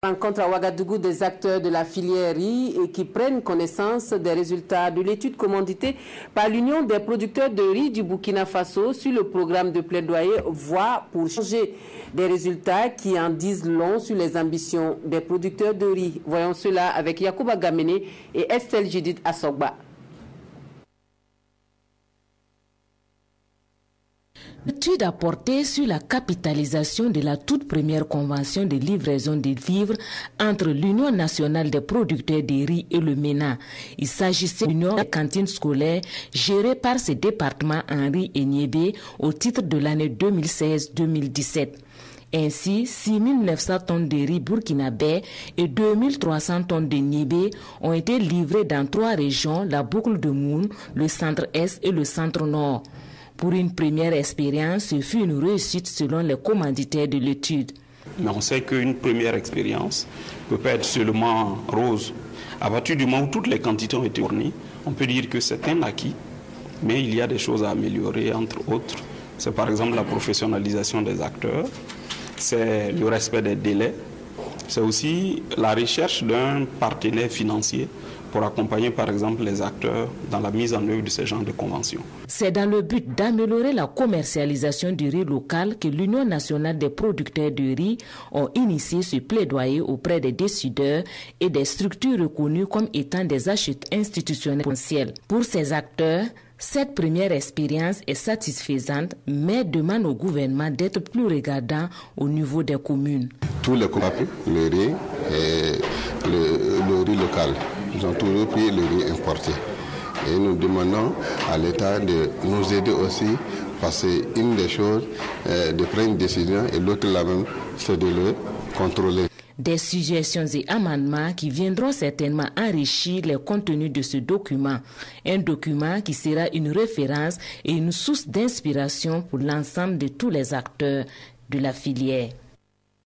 Rencontre à Ouagadougou des acteurs de la filière riz et qui prennent connaissance des résultats de l'étude commanditée par l'Union des producteurs de riz du Burkina Faso sur le programme de plaidoyer Voix pour changer, des résultats qui en disent long sur les ambitions des producteurs de riz. Voyons cela avec Yacouba Gamene et Estelle Judith Assogba. L'étude a porté sur la capitalisation de la toute première convention de livraison des vivres entre l'Union nationale des producteurs de riz et le MENA. Il s'agissait de l'Union des cantines scolaires gérée par ces départements Henri et Niébé au titre de l'année 2016-2017. Ainsi, 6 900 tonnes de riz burkinabé et 2 300 tonnes de niébé ont été livrées dans 3 régions, la boucle de Moun, le centre-est et le centre-nord. Pour une première expérience, ce fut une réussite selon les commanditaires de l'étude. Mais on sait qu'une première expérience ne peut pas être seulement rose. À partir du moment où toutes les quantités ont été fournies, on peut dire que c'est un acquis, mais il y a des choses à améliorer, entre autres. C'est par exemple la professionnalisation des acteurs, c'est le respect des délais, c'est aussi la recherche d'un partenaire financier pour accompagner par exemple les acteurs dans la mise en œuvre de ce genre de conventions. C'est dans le but d'améliorer la commercialisation du riz local que l'Union nationale des producteurs de riz a initié ce plaidoyer auprès des décideurs et des structures reconnues comme étant des acheteurs institutionnels potentiels. Pour ces acteurs, cette première expérience est satisfaisante, mais demande au gouvernement d'être plus regardant au niveau des communes. Tous les communes, le riz et le riz local, ils ont toujours pris le riz importé. Et nous demandons à l'État de nous aider aussi, parce qu'une des choses, de prendre une décision et l'autre la même, c'est de le contrôler. Des suggestions et amendements qui viendront certainement enrichir les contenus de ce document. Un document qui sera une référence et une source d'inspiration pour l'ensemble de tous les acteurs de la filière.